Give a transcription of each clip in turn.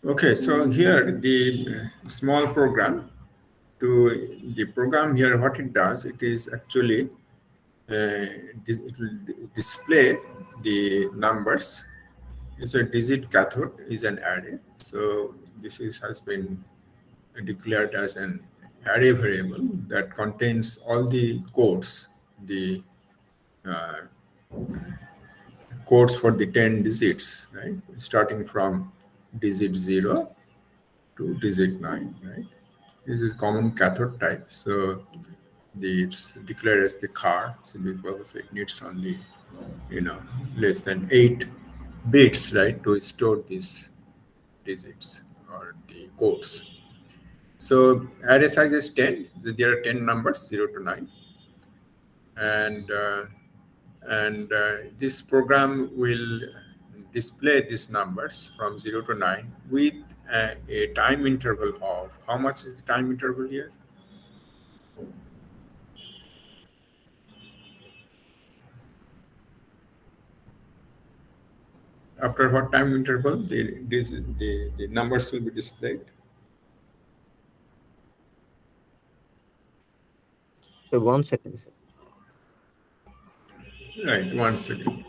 Okay, so here the small program to the program here, what it does, it is actually it will display the numbers. It's a digit cathode is an array. So this is has been declared as an array variable that contains all the codes, the uh, codes for the 10 digits, right? Starting from digit 0 to digit 9, right? This is common cathode type. So it's declared as the car, so because it needs only, you know, less than 8 bits, right, to store these digits or the codes. So array size is 10. There are 10 numbers, 0 to 9. And this program will display these numbers from 0 to 9 with a time interval of, how much is the time interval here? After what time interval the numbers will be displayed? So 1 second, sir. Right, 1 second.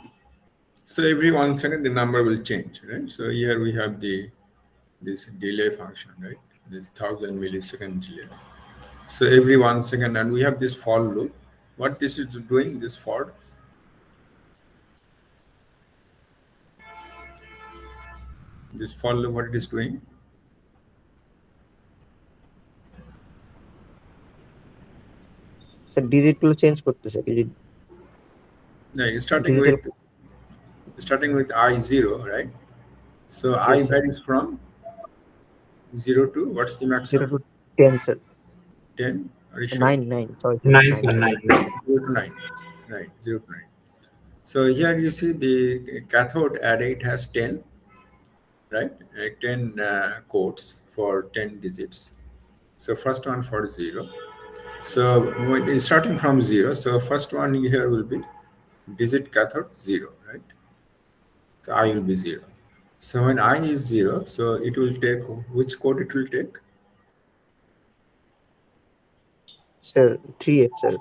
So every 1 second the number will change, right? So here we have this delay function, right? This 1000 millisecond delay. So every 1 second, and we have this for loop. What this is doing, this for loop, what it is doing? Sir digit গুলো change করতেছে, Like digital starting with I0, right? So yes I sir, varies from 0 to what's the 0 maximum? to 10 sir, 10. Are you sure? 9 sorry sir, Nine, 9 sir, sir. nine. 0 to 9. Right, 0 to 9. So here you see the cathode array, it has 10, right? 10 codes for 10 digits. So first one for 0. So when it's starting from 0, so first one here will be digit cathode 0, right? So I will be 0. So when I is 0, so it will take, which code it will take? Sir 3F sir.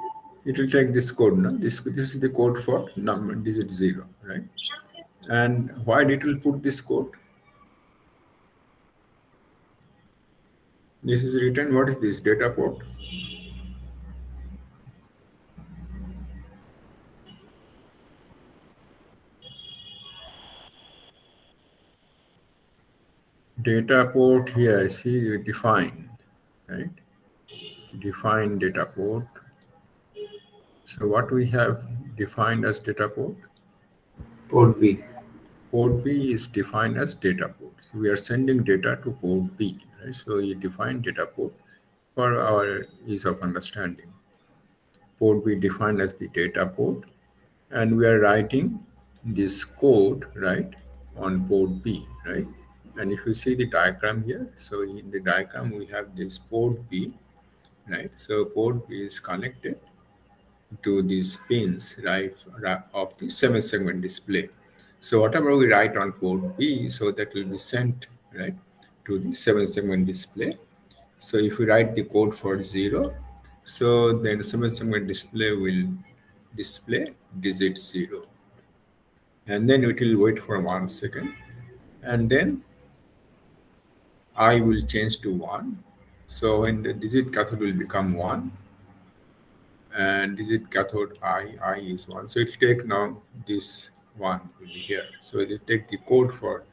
It will take this code, no? This is the code for number digit 0, right? And why it will put this code? This is written, what is this? Data port. Data port here, see, you define, right? Define data port. So what we have defined as data port? Port B. Port B is defined as data port. So we are sending data to port B, right? So you define data port for our ease of understanding. Port B defined as the data port, and we are writing this code, right, on port B, right? And if you see the diagram here, so in the diagram we have this port B, right? So port B is connected to these pins, right, of the 7-segment display. So whatever we write on port B, so that will be sent, right, to the 7-segment display. So if we write the code for 0, so then 7-segment display will display digit 0, and then it will wait for 1 second, and then I will change to 1. So when the digit cathode will become 1, and digit cathode I is 1. So it will take now this 1 will be here. So it will take the code for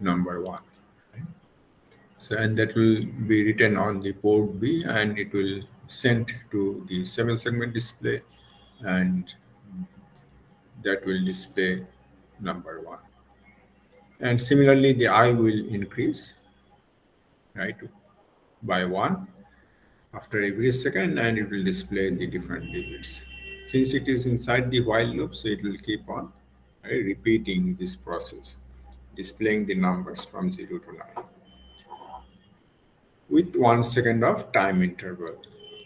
number 1. Right? So and that will be written on the port B, and it will send to the 7-segment display, and that will display number 1. And similarly, the I will increase, right, by 1 after every second, and it will display the different digits. Since it is inside the while loop, so it will keep on, right, repeating this process, displaying the numbers from 0 to 9 with 1 second of time interval.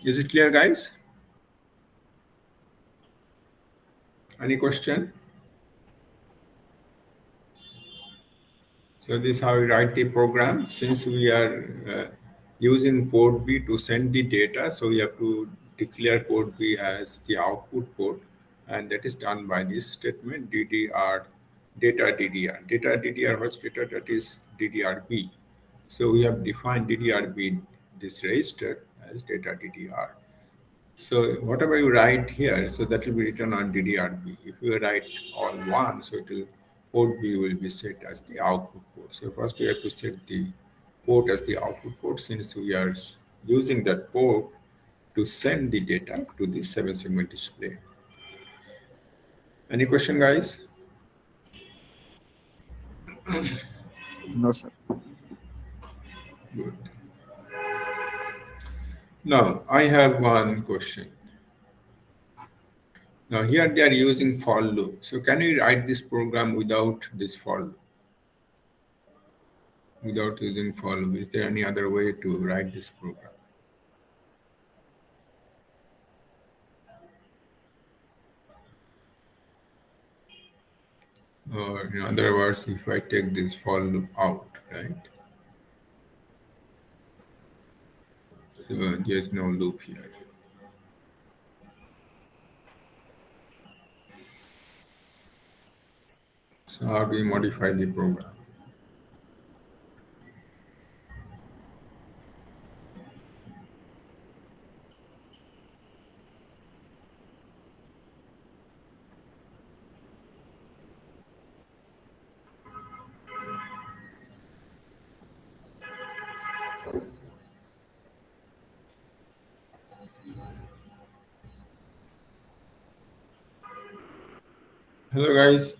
Is it clear, guys? Any question? So this is how we write the program. Since we are using port B to send the data, so we have to declare port B as the output port, and that is done by this statement DDR data DDR. Data DDR, what's data? That is DDRB. So we have defined DDRB, this register, as data DDR. So whatever you write here, so that will be written on DDRB. If you write all one, so it will port B will be set as the output port. So first we have to set the port as the output port, since we are using that port to send the data to the 7-segment display. Any question, guys? No, sir. Good. Now I have one question. Now here they are using for loop. So can we write this program without this for loop? Without using for loop, is there any other way to write this program? Or in other words, if I take this for loop out, right? So there's no loop here. So how do we modify the program? Hello, guys.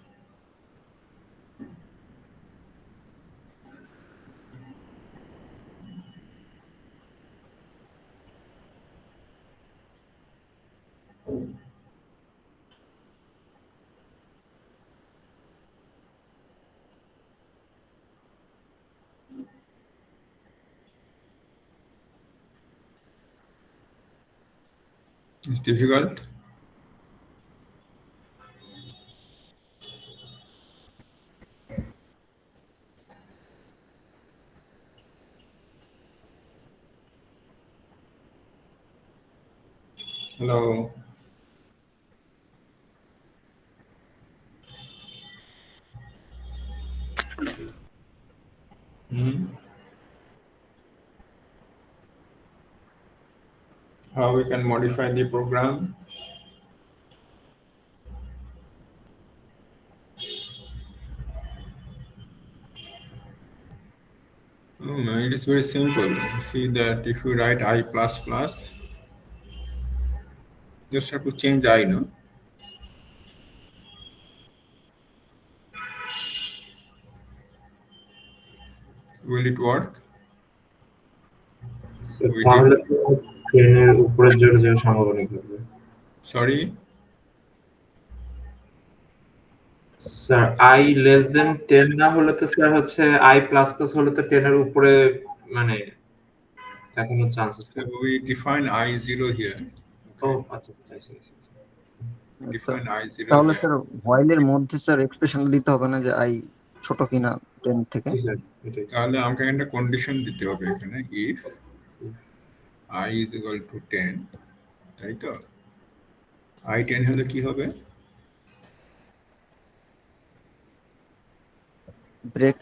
It's difficult. Hello. Hmm. How we can modify the program? Oh no, it is very simple. You see that if you write I plus plus, just have to change I, no? Will it work? Sir We did. তাহলে তো 10 এর উপরে জোরে যাওয়ার সম্ভাবনা থাকবে। Sorry. Sir i less than 10 না হলে তো স্যার হচ্ছে i plus plus হলে তো 10 এর উপরে মানে দেখানোর চান্সেস So থাকে। we define I0 here. ও Okay. আচ্ছা আচ্ছা আচ্ছা। We তা- define I0 তাহলে here. স্যার হোয়াইলের মধ্যে স্যার এক্সপ্রেশন দিতে হবে না যে আই ছোট কিনা 10 থেকে? জি স্যার এটাই। তাহলে আমাকে একটা কন্ডিশন দিতে হবে এখানে, if I is equal to 10, তাই তো? I 10 হলে কি হবে? ব্রেক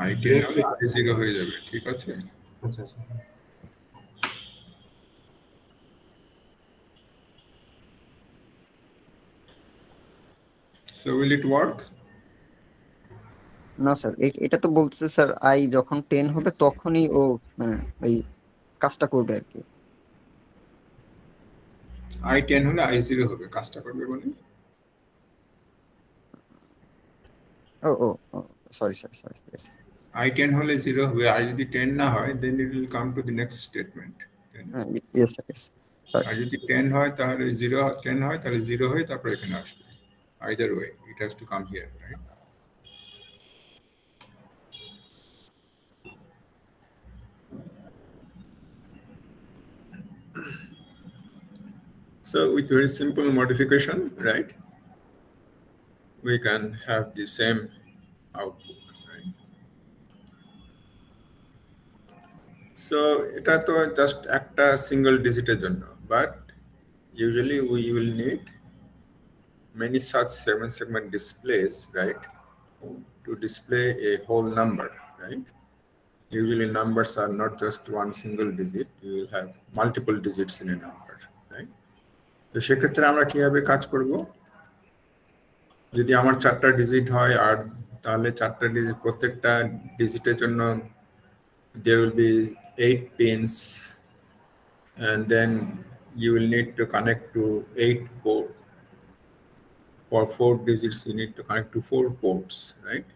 I 10 ব্রেক হলে I0 হয়ে যাবে, ঠিক আছে? আচ্ছা আচ্ছা। So will it work? না স্যার, এটা তো বলতেছে স্যার আই যখন 10 হবে তখনই ও মানে এই কাজটা করবে আর কি। I 10 হলে I0 হবে, কাজটা করবে মানে? ও ও সরি সরি সরি। I 10 হলে 0 হবে, আর যদি 10 না হয়, then it will come to the next statement. তাই না? ইয়েস স্যার, ইয়েস আর সরি। যদি 10 হয় তাহলে 0, 10 হয় তাহলে 0 হয়ে তারপর এখানে আসবে। Either way, it has to come here, right? So with very simple modification, right, we can have the same output, right? So এটা তো just একটা single digit জন্য, but usually we will need many such 7-segment displays, right, to display a whole number, right? Usually numbers are not just one single digit, you will have multiple digits in a number, right? তো সেক্ষেত্রে আমরা কিভাবে কাজ করব? যদি আমার 4টা digit হয় আর তাহলে 4টা ডিজিট প্রত্যেকটা ডিজিটের জন্য there will be 8 pins, and then you will need to connect to 8 port. For 4 digits you need to connect to 4 ports, right?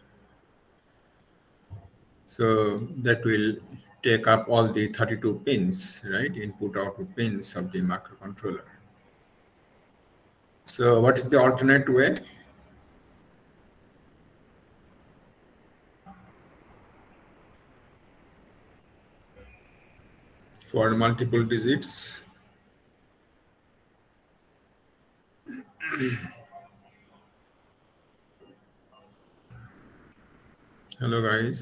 So that will take up all the 32 pins, right, input output pins of the microcontroller. So what is the alternate way? For multiple digits, hello guys,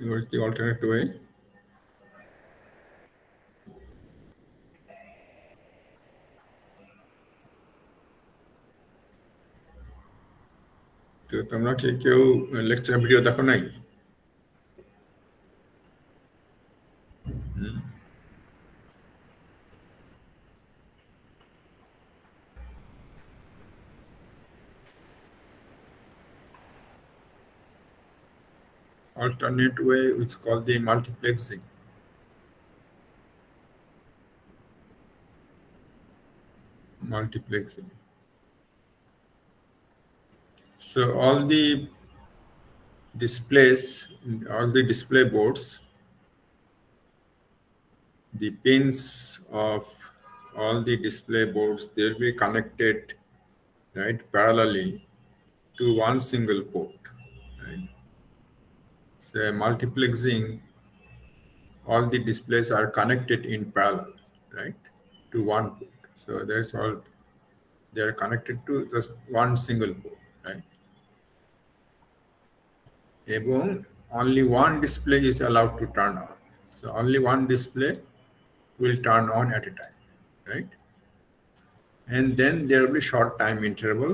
what is the alternate way? তো তোমরা কি কেউ lecture video দেখো নাই? Alternate way, which is called the multiplexing. Multiplexing. So all the displays, all the display boards, the pins of all the display boards, they'll be connected, right, parallelly to one single port, right? So multiplexing, all the displays are connected in parallel, right, to one port. So that's all, they are connected to just one single port, right? এবং only one display is allowed to turn on. So only one display will turn on at a time, right? And then there will be short time interval,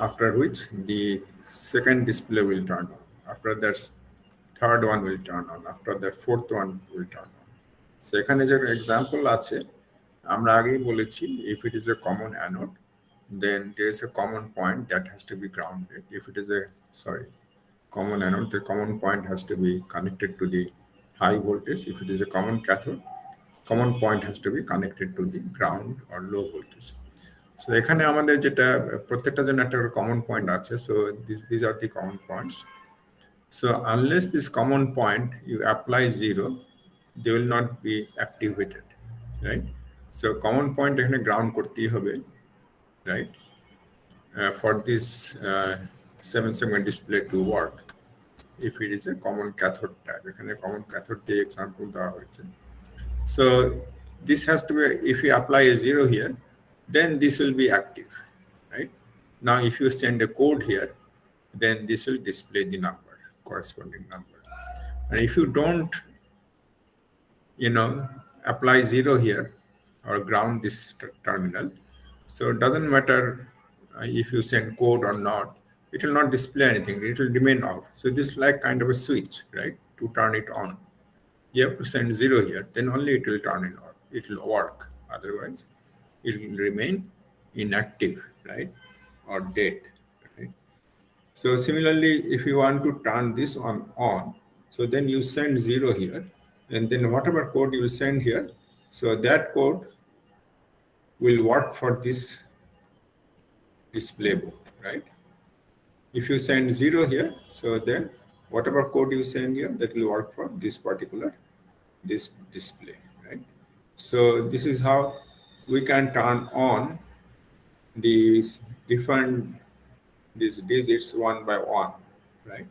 after which the second display will turn on. After that, third one will turn on. After that, fourth one will turn on. So এখানে যে example আছে, আমরা আগেই বলেছি, if it is a common anode, then there is a common point that has to be grounded. If it is a, common anode, the common point has to be connected to the high voltage. If it is a common cathode, common point has to be connected to the ground or low voltage. So এখানে আমাদের যেটা প্রত্যেকটা জন্য একটা common point আছে, so these are the common points. So unless this common point you apply 0, they will not be activated, right? So common point এখানে ground করতেই হবে, right, for this 7-segment display to work. If it is a common cathode type, এখানে common cathode দিয়ে example দেওয়া হয়েছে. So this has to be, if you apply a 0 here, then this will be active, right? Now if you send a code here, then this will display the number, corresponding number. And if you don't, apply 0 here or ground this terminal, so it doesn't matter if you send code or not, it will not display anything, it will remain off. So this is like kind of a switch, right, to turn it on. You have to send 0 here, then only it will turn it on, it will work. Otherwise it will remain inactive, right, or dead, right? So similarly, if you want to turn this on, so then you send 0 here, and then whatever code you will send here, so that code will work for this display board, right? If you send 0 here, so then whatever code you send here, that will work for this particular display, right? So this is how we can turn on these different these digits one by one, right?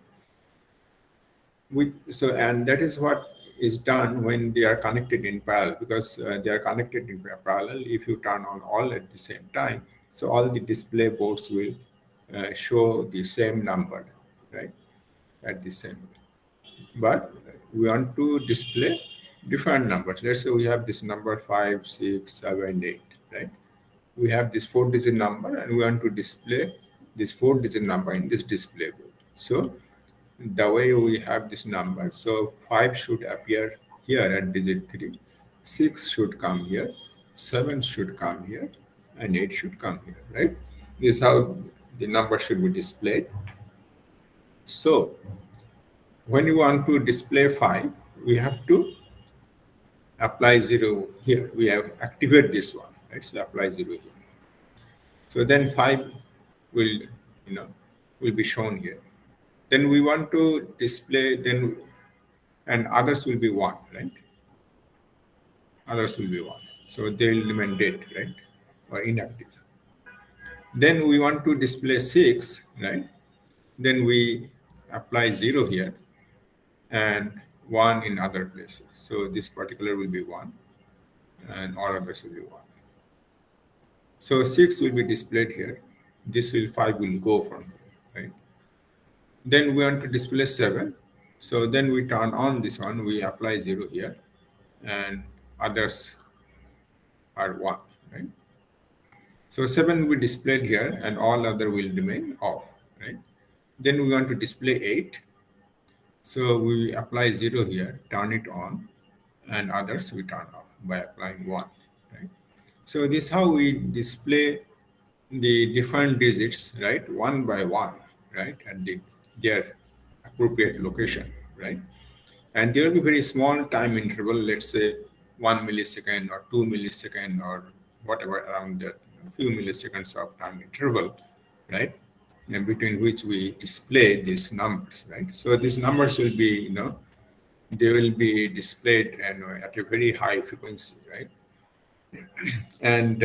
So and that is what is done when they are connected in parallel, because they are connected in parallel. If you turn on all at the same time, so all the display boards will show the same number, right, at the same. But we want to display different numbers. Let's say we have this number 5, 6, 7, 8, right? We have this 4-digit number and we want to display this 4-digit number in this display board. So the way we have this number, so 5 should appear here at digit 3, 6 should come here, 7 should come here, and 8 should come here, right? This is how the number should be displayed. So when you want to display 5, we have to apply 0 here. We have activate this one, right? So apply 0 here. So then 5 will, will be shown here. Then we want to display, and others will be 1, right? Others will be 1. So they will remain dead, right? Or inactive. Then we want to display 6, right? Then we apply 0 here and 1 in other places. So this particular will be 1 and all others will be 1. So 6 will be displayed here. This will 5 will go from here, right? Then we want to display 7. So then we turn on this one, we apply 0 here and others are 1, right? So 7 will be displayed here and all other will remain off, right? Then we want to display 8. So we apply 0 here, turn it on, and others we turn off by applying 1, right? So this is how we display the different digits, right, one by one, right, at their appropriate location, right? And there will be very small time interval, let's say 1 millisecond or 2 millisecond or whatever around that, few milliseconds of time interval, right, and between which we display these numbers, right? So these numbers will be, they will be displayed and at a very high frequency, right? And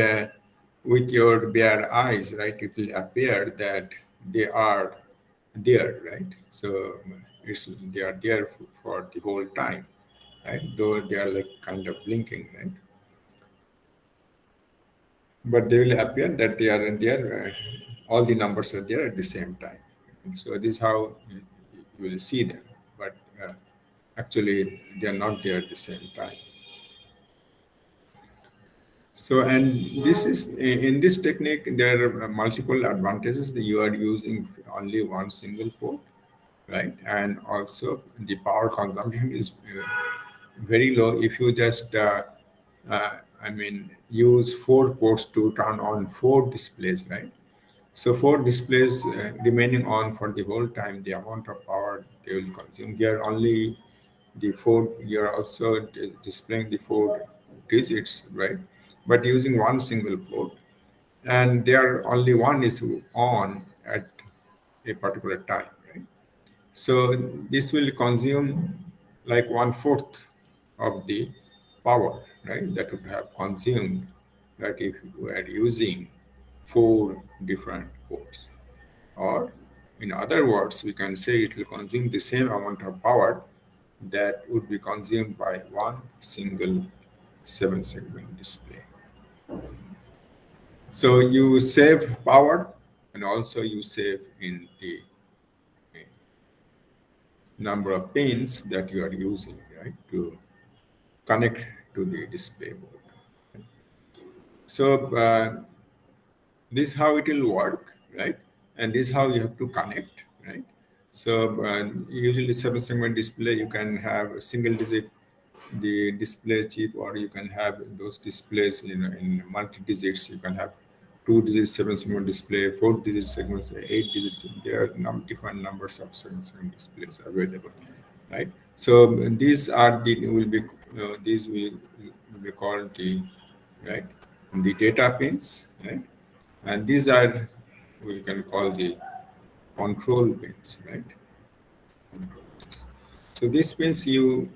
with your bare eyes, right, it will appear that they are there, right? So they are there for the whole time, right? Though they are like kind of blinking, right? But they will appear that they are there. All the numbers are there at the same time. So this is how you will see them. But actually, they are not there at the same time. So, and this is in this technique, there are multiple advantages that you are using only one single port, right? And also the power consumption is very low if you just, use 4 ports to turn on 4 displays, right? So 4 displays remaining on for the whole time, the amount of power they will consume. Here only the 4, you're also displaying the 4 digits, right? But using one single port, and there only one is on at a particular time, right? So this will consume like 1/4 of the power, right? That would have consumed, that if you were using 4 different ports. Or in other words, we can say it will consume the same amount of power that would be consumed by one single 7-segment display. So you save power and also you save in the number of pins that you are using, right, to connect to the display board. So this is how it will work, right? And this is how you have to connect, right? So usually 7-segment display, you can have a single digit the display chip, or you can have those displays in multi digits. You can have 2-digit 7-segment display, 4-digit segments, 8 digits. There are different numbers of 7-segment displays available, right? So these are these will be called the, right, the data pins, right? And these are, we can call the control pins, right? Control pins. So this means you,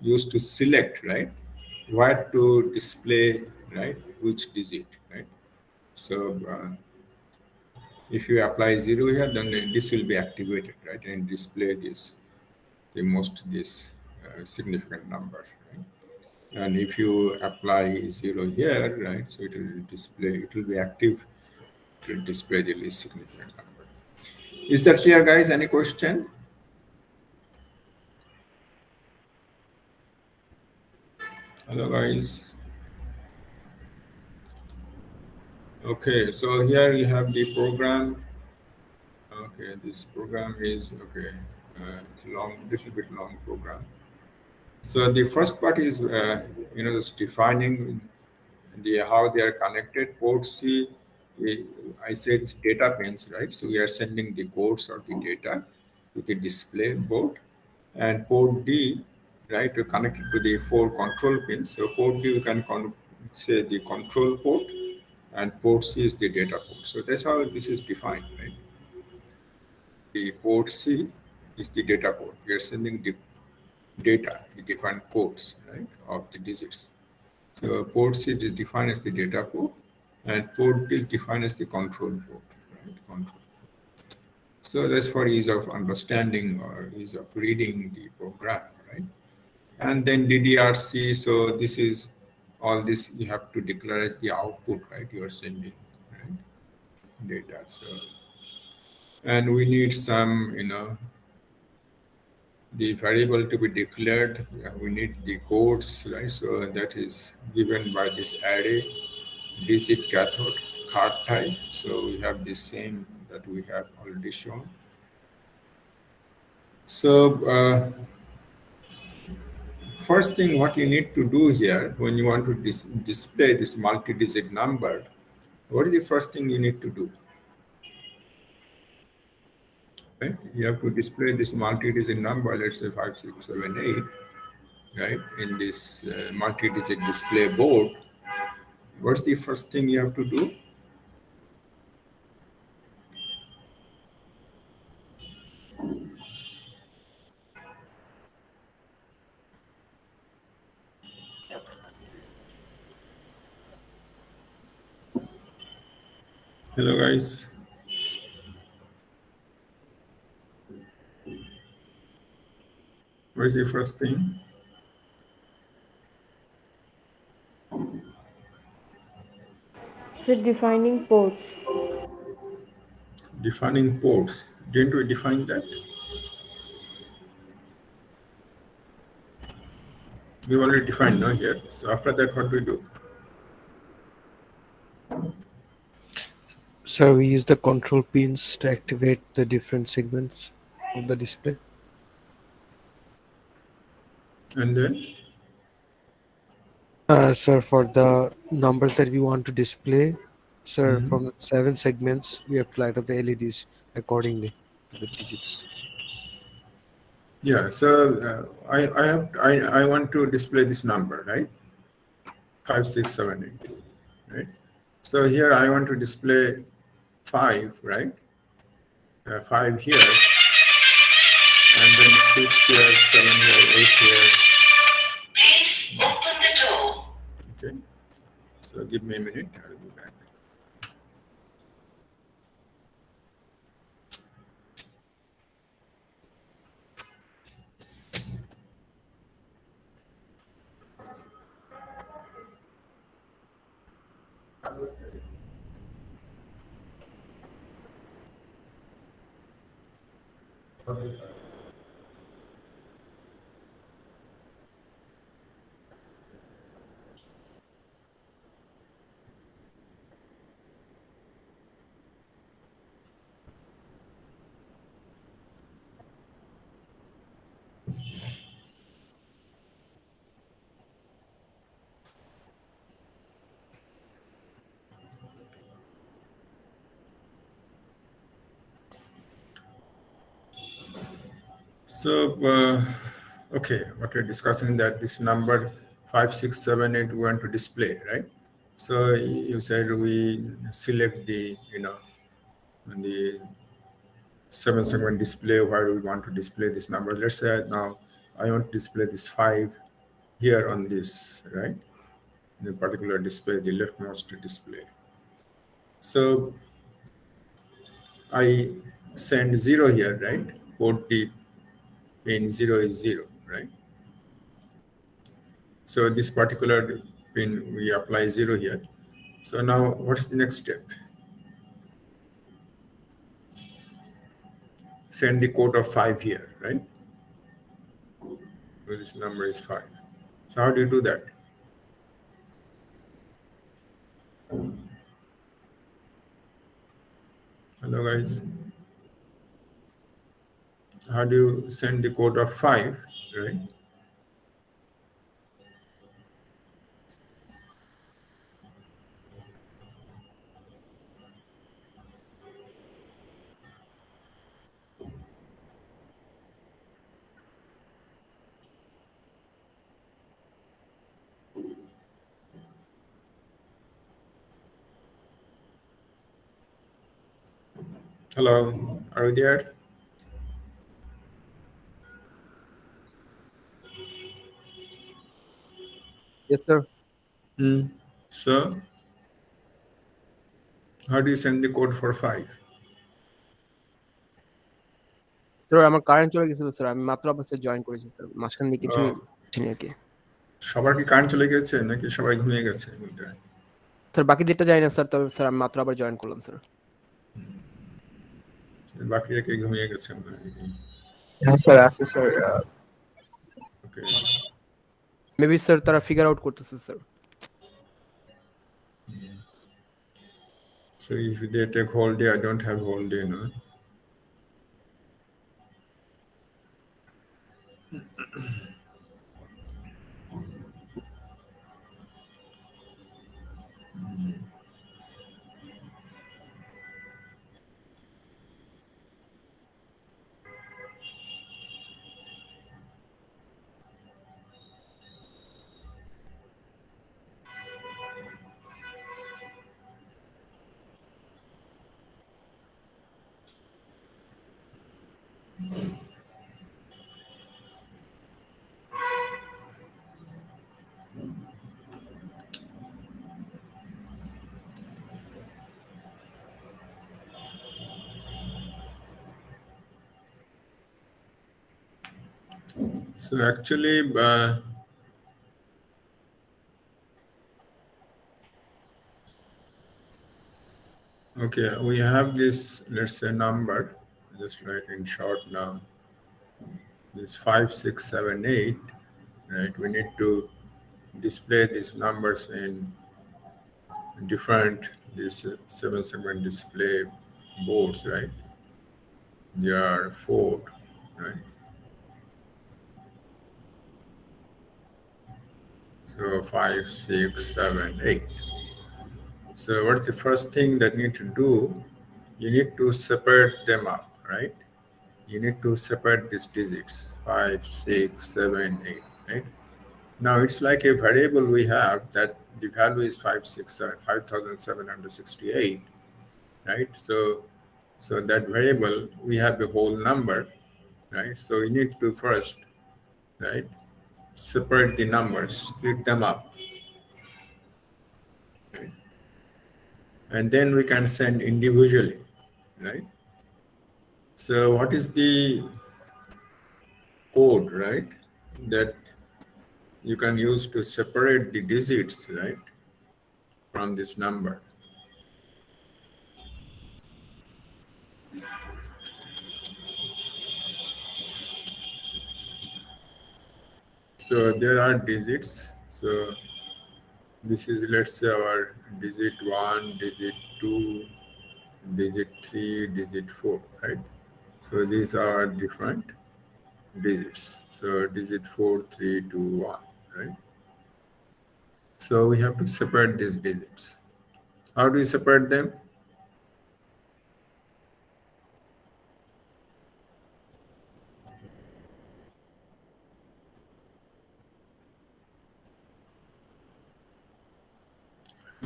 used to select, right, what to display, right, which digit, right? So if you apply 0 here, then this will be activated, right, and display this significant number, right? And if you apply 0 here, right, so it will display, it will be active to display the least significant number. Is that clear, guys? Any question? Hello, guys. Okay, so here you have the program. Okay, this program is okay. It's a little bit long program. So the first part is just defining how they are connected. Port C, I said it's data pins, right? So we are sending the codes or the data to the display board, and port D, right, to connect it to the 4 control pins. So port D we can say the control port, and port C is the data port. So that's how this is defined, right? The port C is the data port. We are sending the data, the different codes, right, of the digits. So port C is defined as the data port, and port D is defined as the control port, right? Control. So that's for ease of understanding or ease of reading the program, right? And then DDRC, so this is all this you have to declare as the output, right? You are sending, right? Data. So, and we need some, the variable to be declared. We need the codes, right? So that is given by this array digit cathode card type. So we have the same that we have already shown. So first thing what you need to do here when you want to display this multi-digit number, what is the first thing you need to do? Right? You have to display this multi-digit number, let's say 5678, right? In this multi-digit display board, what's the first thing you have to do? Hello, guys. What's the first thing? So defining ports. Defining ports. Didn't we define that? We already defined, no, here. So after that, what do we do? So we use the control pins to activate the different segments of the display. And then? Sir, for the numbers that we want to display, sir, from the 7 segments, we have to light up the LEDs accordingly to the digits. Yeah, so I want to display this number, right? 5678, right? So here I want to display 5, right? 5 here, and then 6 here, 7 here, 8 here. Please open the door. Okay, so give me a minute, I'll be back. So, okay, what we're discussing that this number 5678 we want to display, right? So you said we select the, the 7 segment display where we want to display this number. Let's say now I want to display this 5 here on this, right? the particular display, the leftmost display. So I send 0 here, right? Port D pin 0 is 0, right? So this particular pin, we apply 0 here. So now what's the next step? Send the code of 5 here, right? So this number is 5. So how do you do that? Hello guys. How do you send the code of 5, right? Hello, are you there? Yes, sir. So how do you send the code for 5? Sir আমার current চলে গেছিল sir, আমি মাত্র অবশ্যই join করেছি sir, মাঝখান দিয়ে কিছুই বুঝিনি আর কি। সবার কি কারেন্ট চলে গেছে নাকি সবাই ঘুমিয়ে গেছে? স্যার বাকি যেটা জানি না স্যার, তবে স্যার আমি মাত্র আবার জয়েন করলাম স্যার। বাকিরা কি ঘুমিয়ে গেছে? হ্যাঁ স্যার, আছে স্যার। ওকে। মেবি স্যার তারা ফিগার আউট করতেছে sir. So if they take whole day, I don't have whole day, no? So actually, okay, we have this, let's say, number, just write in short now, this 5, 6, 7, 8, right? We need to display these numbers in different, these 7-segment display boards, right? There are 4, right? So 5, 6, 7, 8. So what's the first thing that you need to do? You need to separate them up, right? You need to separate these digits, 5, 6, 7, 8, right? Now it's like a variable we have that the value is 5,768, right? So that variable, we have the whole number, right? So we need to first, right, separate the numbers, split them up, right? And then we can send individually, right? So what is the code, right, that you can use to separate the digits, right, from this number? So there are digits. So this is, let's say, our digit 1, digit 2, digit 3, digit 4, right? So these are different digits. So digit 4, 3, 2, 1, right? So we have to separate these digits. How do we separate them?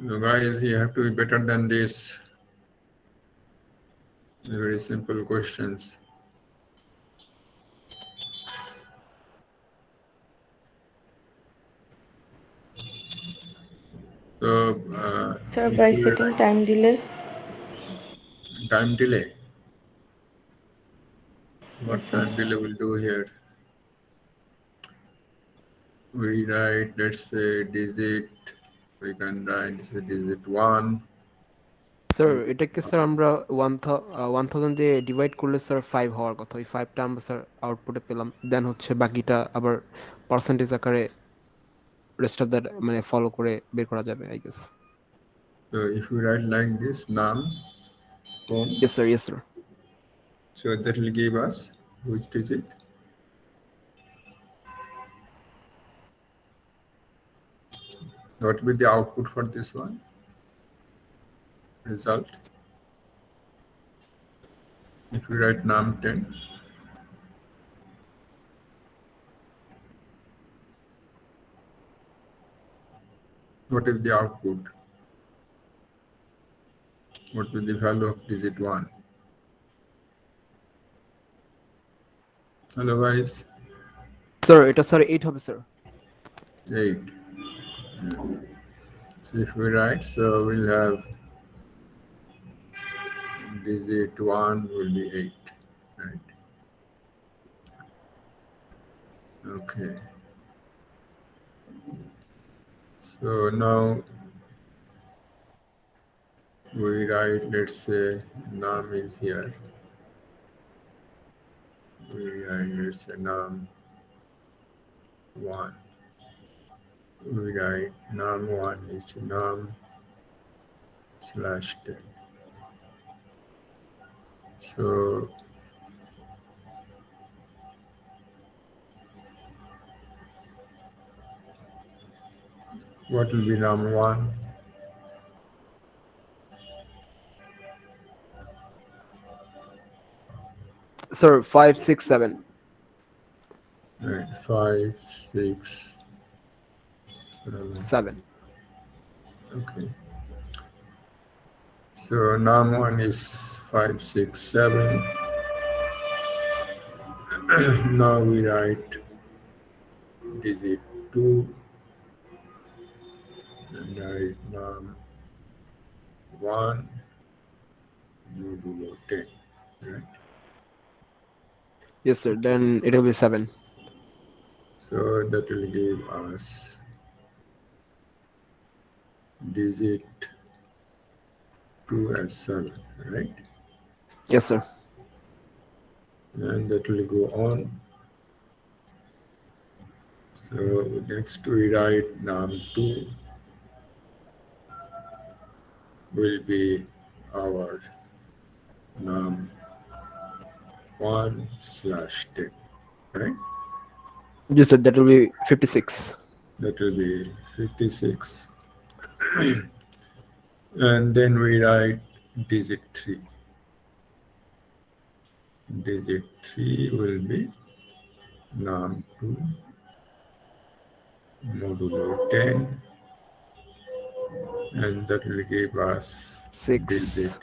So guys, you have to be better than this. Very simple questions. So Sir, if by we setting time delay. time delay, what Yes, sir. time delay will do here? We write, let's say digit, we can write say digit 1. Sir এটাকে sir আমরা 1000 দিয়ে divide করলে sir 5 হওয়ার কথা, ওই 5টা আমরা sir আউটপুটে পেলাম, দেন হচ্ছে বাকিটা আবার পার্সেন্টেজ আকারে রেস্ট অফ দ্যাট মানে ফলো করে বের করা যাবে I guess. So if we write like this num 10, yes sir, yes sir. so that will give us which digit? What will be the output for this one? Result. If we write num 10, what is the output? What will be the value of digit 1? Otherwise, sir এটা sir 8 হবে sir. 8. So if we write, so we'll have digit 1 will be 8, right? Okay. So now we write, let's say num is here. We write, let's say num 1. We write num 1 is num slash 10. So what will be num 1? Sir 5 6 7 Right, 5 6 7. 7 Okay. So num 1 is 5 6 7. Now we write digit 2 and write num 1 modulo 10, right? Yes sir, দেন এটা হবে 7। So that will give us digit 2 as 7, right? Yes sir. And that will go on. So next we write num 2 will be our num 1 slash 10, right? Yes sir, that will be 56। That will be 56. And then we write digit 3. Digit 3 will be num 2 modulo 10, and that will give us 6। digit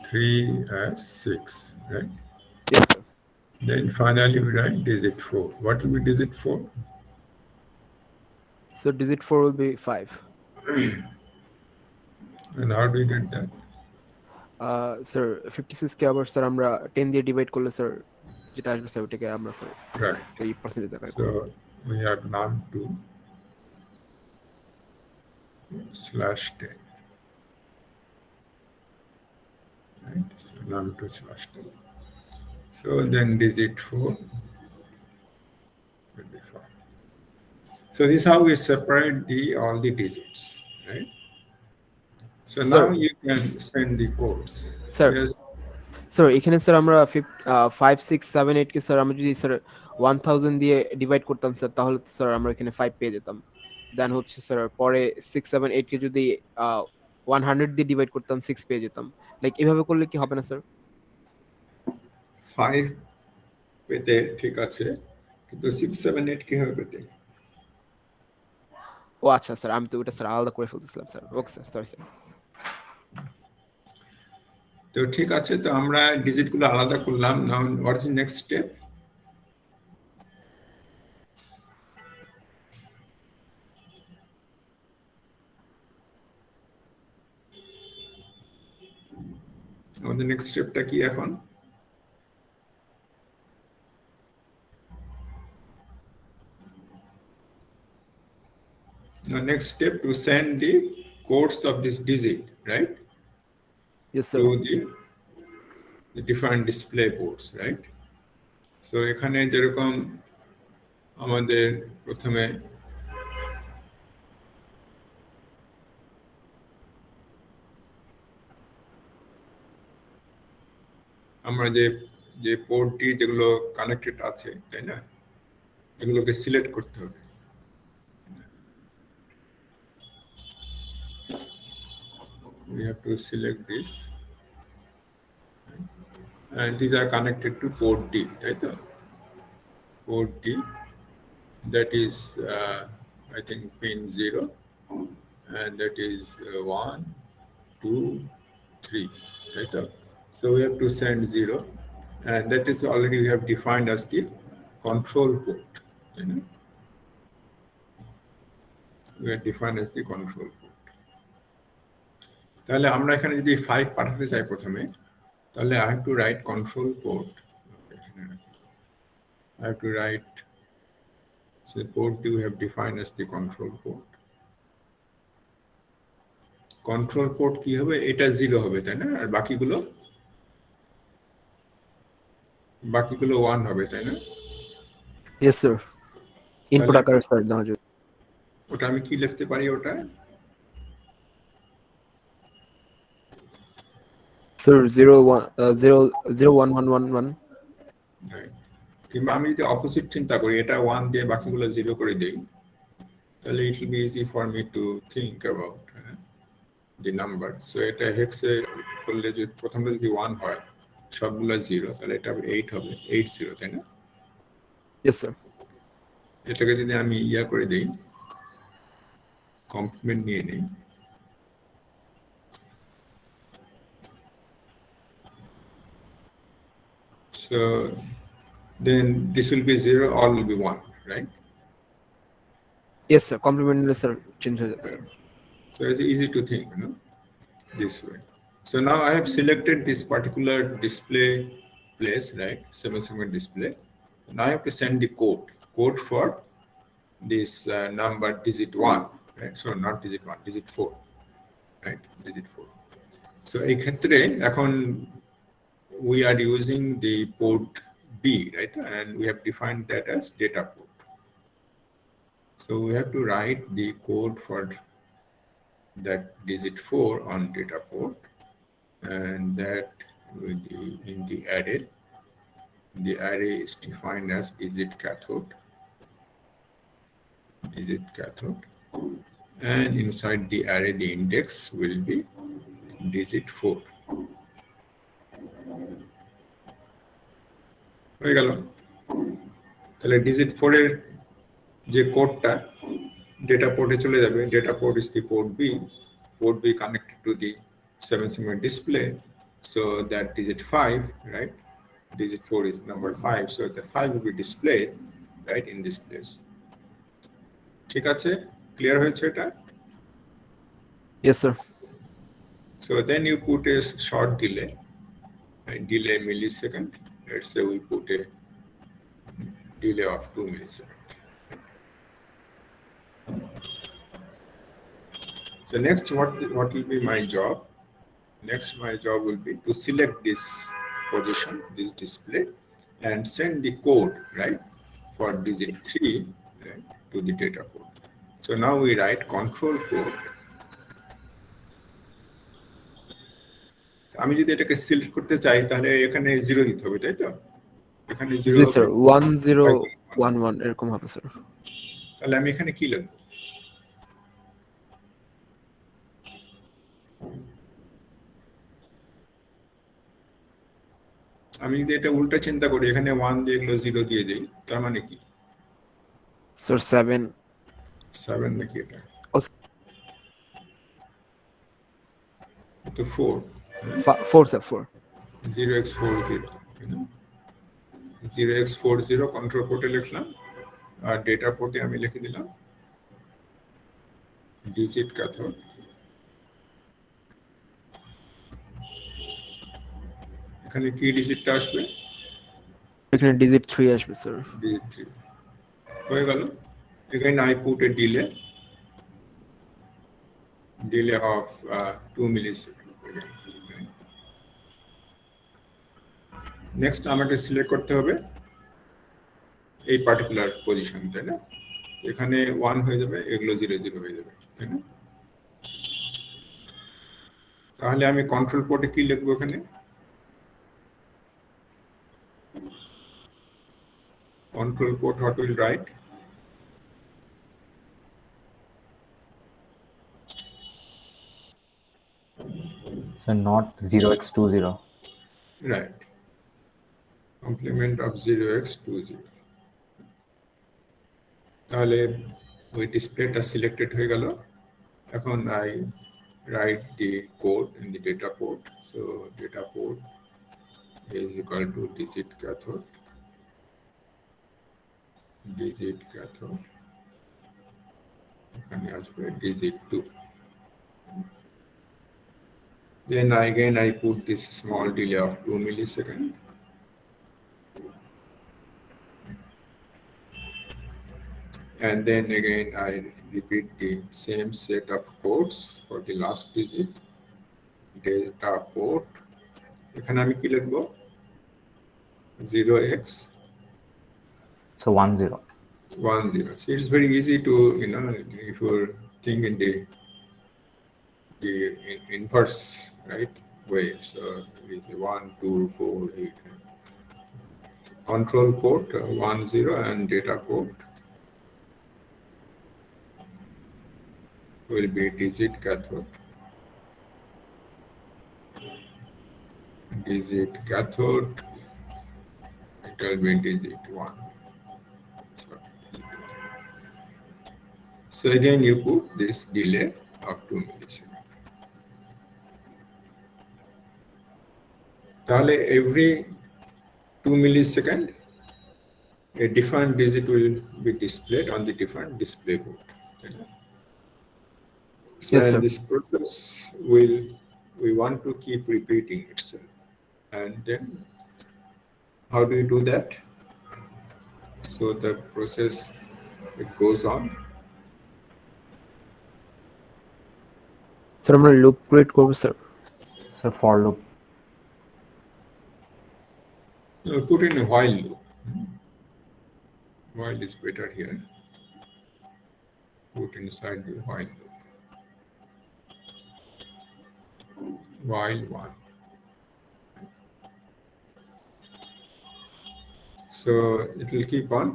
3 as 6, right? Yes sir. Then finally we write digit 4. What will be digit 4? So digit 4 will be 5. And how do we get that? Sir 56 কে আবার sir আমরা 10 দিয়ে divide করলে sir যেটা আসবে sir ওটাকে আমরা sir Right. এই percentage আকারে So we have num 2 slash 10. Right? So num 2 slash 10. So then digit 4 will be 5. So this is how we separate all the digits, right? So Sir. now you can send the codes. Sir. Yes. Sir এখানে sir আমরা 5 6 7 8 কে sir আমরা যদি sir 1000 দিয়ে divide করতাম sir তাহলে তো sir আমরা এখানে 5 পেয়ে যেতাম। দেন হচ্ছে স্যার পরে 6 7 8 কে যদি 100 দিয়ে ডিভাইড করতাম 6 পেয়ে যেতাম। লাইক এভাবে করলে কি হবে না স্যার? 5 পেতে ঠিক আছে, কিন্তু 6 7 8 কিভাবে পেতে? ও আচ্ছা স্যার, আমি তো ওটা স্যার আলাদা করে ফেলতেছিলাম sir. Okay sir, sorry sir. তো ঠিক আছে, তো আমরা ডিজিটগুলো আলাদা করলাম। Now what is next step? আমাদের নেক্সট স্টেপটা কি এখন? Now next step to send the codes of this digit, right, Yes, to sir. the different display ports, right? So এখানে যেরকম আমাদের প্রথমে আমরা যে পোর্টটি যেগুলো কানেক্টেড আছে, তাই না, এগুলোকে সিলেক্ট করতে হবে। We have to select this, and these are connected to port D, তাই তো? Port D, that is I think pin 0, and that is 1, 2, 3, তাই তো? So we have to send 0, and that is already we have defined as the control port, তাই না? We have defined as the control port. তাহলে আমরা এখানে যদি 5 পাঠাতে চাই প্রথমে, তাহলে I have to write control port. I have to write, so port D we have defined as the control port. Control port কি হবে? এটা 0 হবে, তাই না? আর বাকিগুলো 1 হবে, তাই না? Yes, sir. Input তাহলে আকারে স্যার দেওয়া যাবে। ওটা আমি কি লিখতে পারি ওটা? Sir 0 1 Right. কিংবা আমি যদি অপোজিট চিন্তা করি, এটা 1 দিয়ে বাকিগুলো 0 করে দেই, তাহলে it will be easy for me to think about the number. So এটা হেক্সে করলে যদি প্রথমটা যদি 1 হয়, সবগুলো 0, তাহলে এটা 8 হবে, 80, তাই না? Yes, sir. এটাকে যদি আমি ইয়া করে দেই, কমপ্লিমেন্ট নিয়ে নেই, so then this will be 0, all will be 1, right? Yes, sir. Complement নিলে স্যার চেঞ্জ হয়ে যাবে sir. So it's easy to think, this way. So now I have selected this particular display place, right? 7-segment display. Now I have to send the code for this number digit 1, right? So not digit 1, digit 4, right? Digit 4. So এই ক্ষেত্রে এখন we are using the port B, right? And we have defined that as data port. So we have to write the code for that digit 4 on data port, and that will be in the array. The array is defined as digit cathode, and inside the array the index will be digit 4. হয়ে গেল। তাহলে digit 4 এর যে কোডটা data port-এ চলে যাবে, data port is the port B connected to the 7-segment display, so that digit 5, right? Digit 4 is number 5, so the 5 will be displayed right in this place. ঠিক আছে? Clear হয়েছে এটা? Yes, sir. So then you put a short delay, right? Delay millisecond. Let's say we put a delay of 2 milliseconds. So next, what will be my job? Next, my job will be to select this position, this display, and send the code, right, for digit 3, right, to the data port. So now we write control port. আমি যদি এটাকে select করতে চাই, তাহলে এখানে 0 দিতে হবে, তাই তো? এখানে 0 জি হবে, স্যার 1011 এরকম হবে স্যার। তাহলে আমি এখানে কি লিখব? আমি যদি এটা উল্টা চিন্তা করি, এখানে 1 দিয়ে এগুলো 0 দিয়ে দেই, তার মানে কি? স্যার 7 নাকি এটা? ও তো 4, 4 স্যার 4 0x40, 0x40 কন্ট্রোল পোর্টে লিখলাম, আর ডেটা পোর্টে আমি লিখে দিলাম ডিজিট ক্যাথোড, এখানে কি ডিজিটটা আসবে? এখানে ডিজিট 3 আসবে স্যার। digit 3 হয়ে গেল। Again I put a delay of 2 milliseconds. Next আমাকে সিলেক্ট করতে হবে এই পার্টিকুলার পজিশন, তাই না? এখানে 1 হয়ে যাবে, এগুলো 0 0 হয়ে যাবে, তাই না? তাহলে আমি কন্ট্রোল পোর্টে কি লিখবো এখানে? Control port, what will write? So not 0x20. Right. Complement of 0x20. তাহলে ওই ডিসপ্লেটা সিলেক্টেড হয়ে গেল। এখন I write the code in the data port. So data port is equal to digit cathode. এখানে আসবে digit 2. Then again I put this small delay of 2 milliseconds. And then again I repeat the same set of codes for the last digit. Data port. এখানে আমি কি লিখবো? 0x So 10. 10. So it's very easy to, if you think in the inverse, right, way. So it's 1 2 4 8. Control port 10 and data port will be digit cathode. Digit cathode, it will be digit 1. So again you put this delay of 2 milliseconds. তাহলে every 2 milliseconds a different digit will be displayed on the different display board. So Yes, and sir. this process we want to keep repeating itself. And then how do you do that? So the process, it goes on. Sir আমরা loop create করব sir. So for loop. Put in a while loop. While is better here. Put inside the while loop. While 1. So it will keep on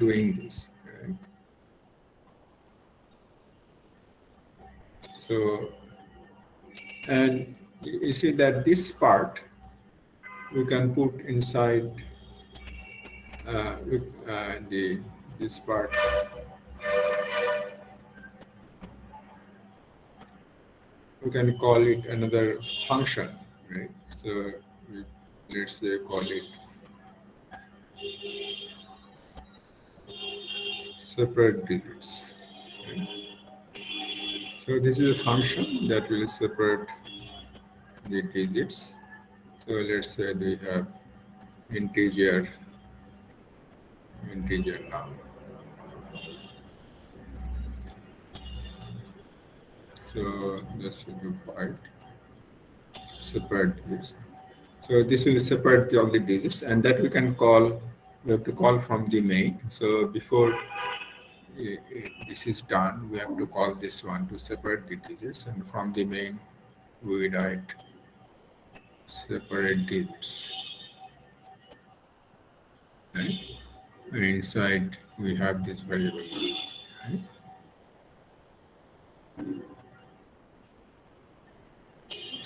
doing this. Right? So, and you see that this part we can put inside this part. We can call it another function, right? So let's say call it separate digits. Right? So this is a function that will separate the digits. So let's say we have integer number. So this will be quite separate this. So this will separate all the digits, and that we can call. We have to call from the main. So before this is done, we have to call this one to separate the digits, and from the main we write separate digits. Right? And inside we have this variable. Right?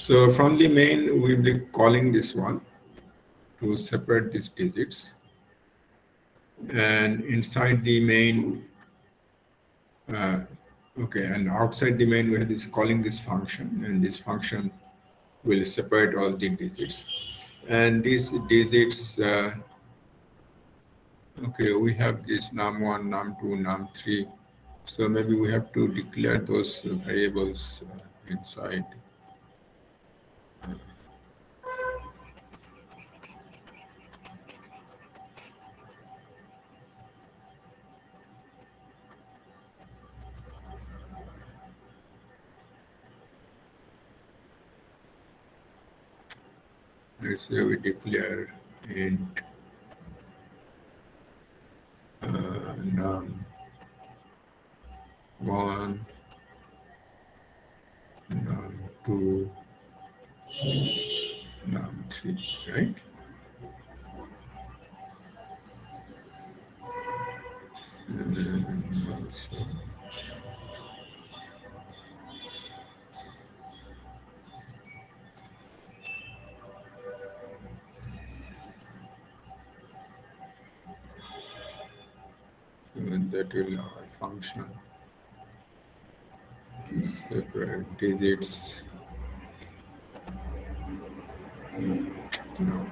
So from the main we will be calling this one to separate these digits, and inside the main okay, and outside the main we have this calling this function, and this function will separate all the digits, and these digits okay, we have this num1 num2 num3, so maybe we have to declare those variables inside Let's say we declare int num 1, num 2, num 3, right? And then also and that will our function separate digits. No.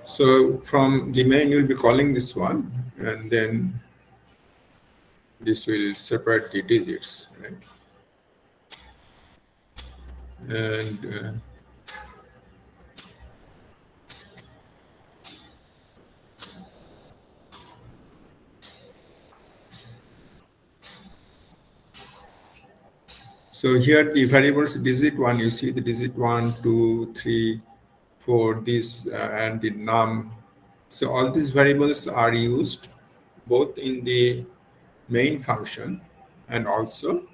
So from the main, you'll be calling this one, and then this will separate the digits, right? And so here the variables digit 1, you see the digit 1, 2, 3, 4, this and the num. So all these variables are used both in the main function and also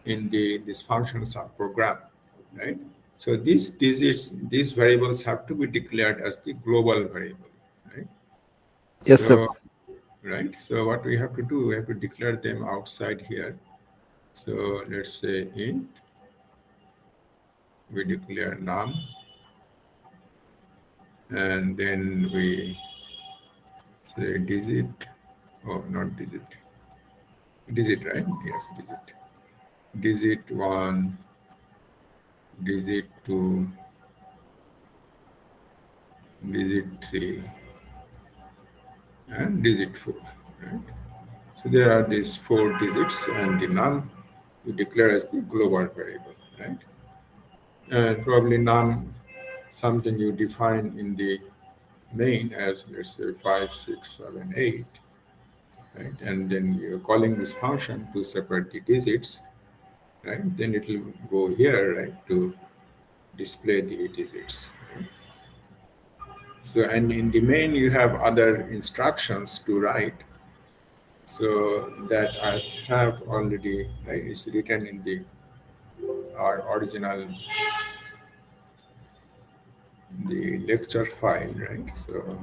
in this function subprogram, right? So these digits, these variables have to be declared as the global variable, right? Yes, sir. So, right. So what we have to do, we have to declare them outside here. So let's say int, we declare num, and then we say digit, oh, not digit, digit, right? Yes, digit. Digit 1, digit 2, digit 3, and digit 4, right? So there are these 4 digits, and the num you declare as the global variable, right? And probably num something you define in the main as, let's say, 5, 6, 7, 8, right? And then you're calling this function to separate the digits, right? Then it will go here, right, to display the digits. Right? So, and in the main, you have other instructions to write. So that I have already, right, it's written in the our original the lecture file, right? So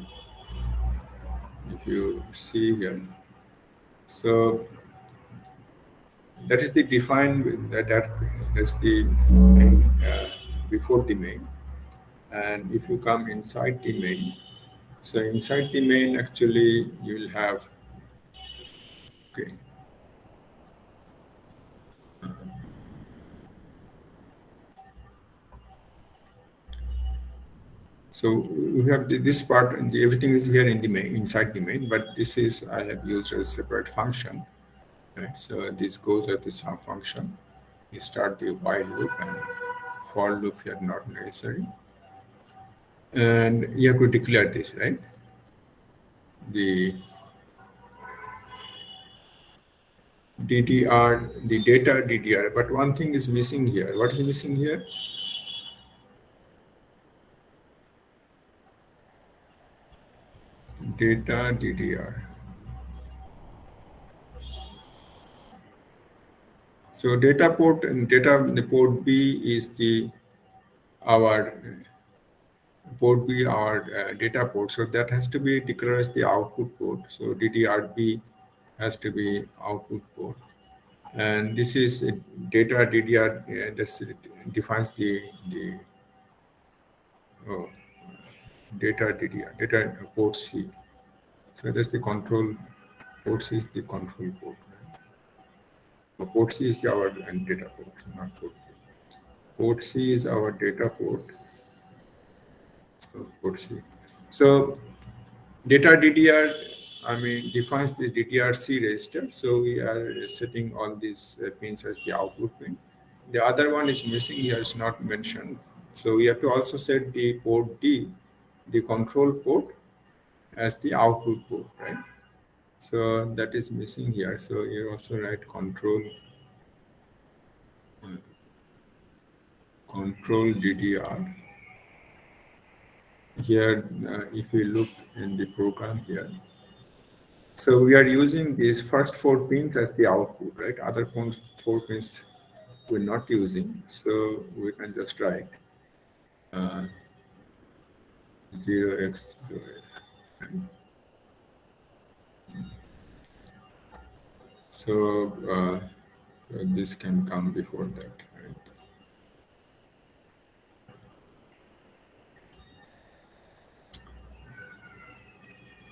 if you see here, so that is the define that's the main, before the main. And if you come inside the main, so inside the main actually you'll have, okay, so we have this part, and everything is here in the main, inside the main, but this is I have used a separate function, right? So this goes at the sum function. You start the while loop, and for loop here not necessary, and you have to declare this, right? The DDR, the data DDR, but one thing is missing here. What is missing here? Data DDR. So data port and the port B is our port B, our data port. So that has to be declared as the output port. So DDRB has to be output port. And this is data DDR that defines the oh, data DDR, data port C. So that's the control, port C is the control port. Right? So port C is our data port, not port B. Port C is our data port. So port C. So data DDR, I mean, defines the DDRC register. So we are setting all these pins as the output pin. The other one is missing here, it's not mentioned. So we have to also set the port D, the control port, as the output port, right? So that is missing here. So you also write control control DDR. Here, if we look in the program here, so we are using these first 4 pins as the output, right? Other 4 pins we're not using, so we can just write 0x0. So this can come before that, right?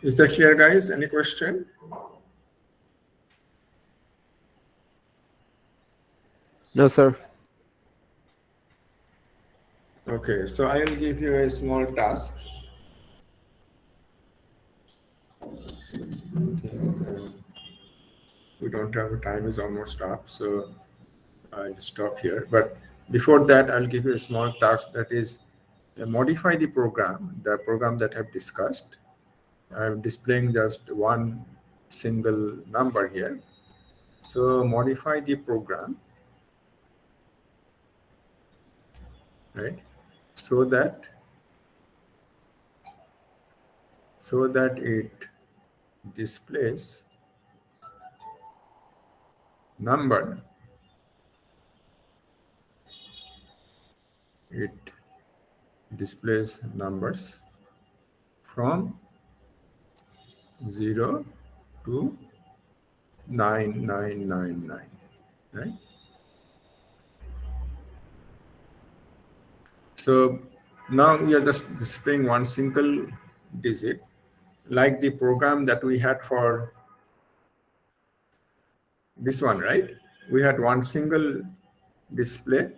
Is that clear, guys? Any question? No, sir. Okay, so I will give you a small task. Okay, we don't have time, is almost up, so I'll stop here. But before that, I'll give you a small task, that is modify the program that I've discussed. I'm displaying just one single number here. So modify the program, right? So that it displays number. It displays numbers from 0 to 9999, right? So now we are just displaying one single digit, like the program that we had for this one, right? We had one single display,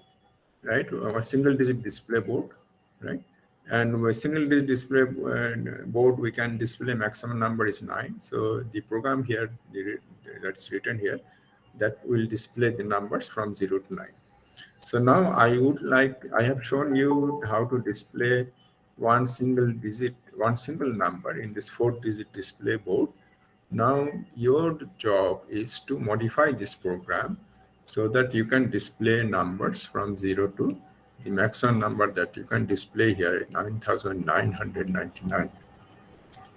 right? A single digit display board, right? And with single digit display board, we can display maximum number is 9. So the program here, that's written here, that will display the numbers from 0 to 9. So now I have shown you how to display one single number in this 4-digit display board. Now your job is to modify this program so that you can display numbers from 0 to the maximum number that you can display here, 9,999.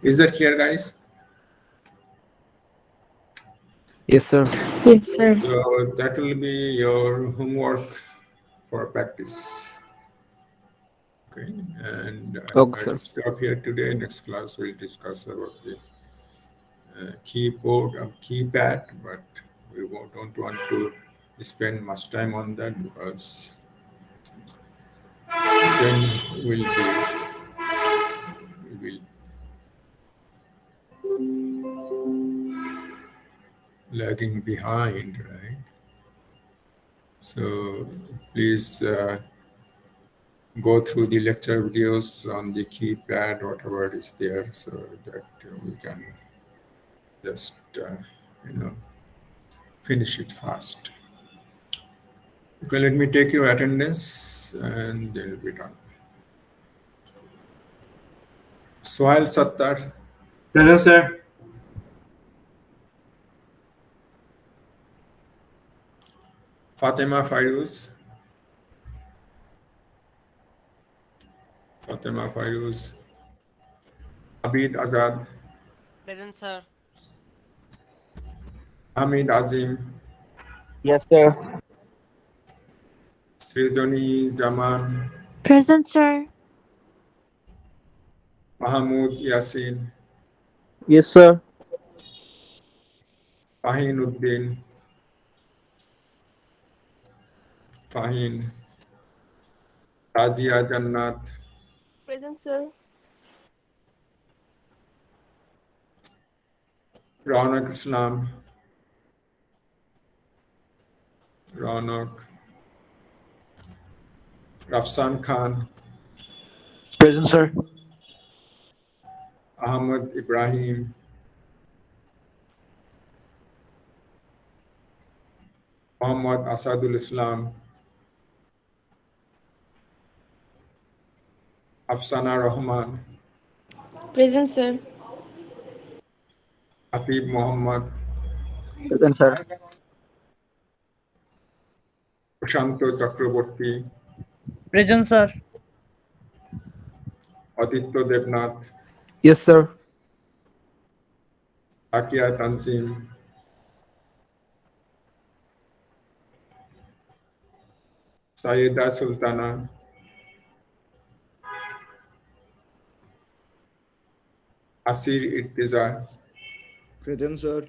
Is that clear, guys? Yes, sir. Yes, sir. So that will be your homework for practice. Okay, and Okay, I'll sir. stop here today. Next class we'll discuss about the keyboard and keypad, but we don't want to spend much time on that because then we'll be lagging behind, right? So please go through the lecture videos on the keypad, whatever is there, so that we can just finish it fast. Okay, let me take your attendance and then we'll be done. Sohail Sattar, Present, sir. Fatima Fairuz, Abid Azad, Present, sir. Hamid Azim, Yes, sir. Sridhani Jaman, Present, sir. Mahmoud Yasin, Yes, sir. Fahin Uddin, Fahin, Tajia Jannat, Present, sir. Raunak Islam, Raunak, Rafsan Khan, Present, sir. Ahmad Ibrahim, Muhammad Asadul Islam, Afsana Rahman, Present, sir. Habib Muhammad, Present, sir. Prashanto Chakraborty, Present, sir. Aditya Devnath, Yes, sir. Akia Tanzim, Sayeda Sultana, Asir Irtiza, Present, sir.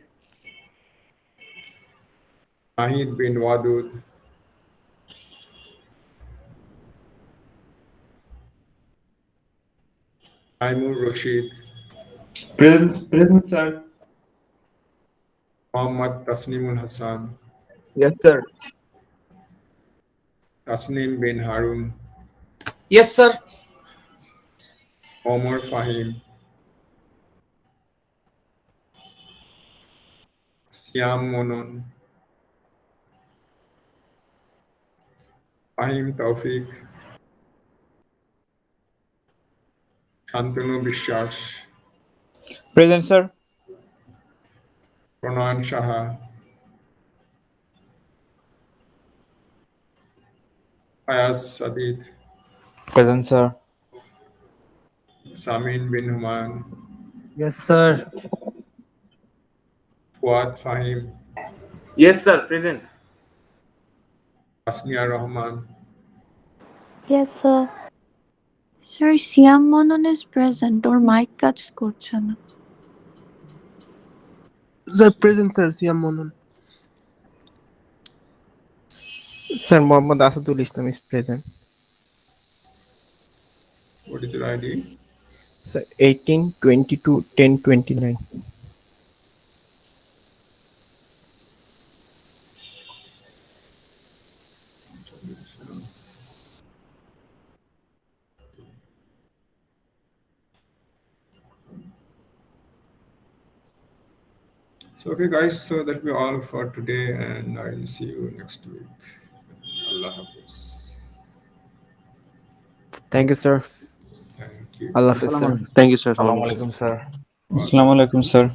Nahid bin Wadud, Aimur Rashid, Present, sir. Muhammad Tasnimul Hassan, Yes, sir. Tasnim bin Harun, Yes, sir. Omar Fahim, Siam Monon, Fahim Taufik, Shantanu Bishwas, Present, sir. Pronan Shaha, Fayaz Sadid, Present, sir. Samin bin Human, Yes, sir. Fuad Fahim, Yes, sir. Present. Tasnia Rahman, Yes, sir. Sir, Siam Monon is present. ওর mike কাজ করছে না। Sir, present, sir. Siam Monon. Sir, Mohammad Asadul Islam is present. what is your ID? Sir, 18221029. So, okay, guys, so that will be all for today, and I will see you next week. Allah Hafiz. Thank you, sir. Thank you. Allah Hafiz, sir. Thank you, sir. Assalamu alaikum, sir. Assalamu alaikum, sir.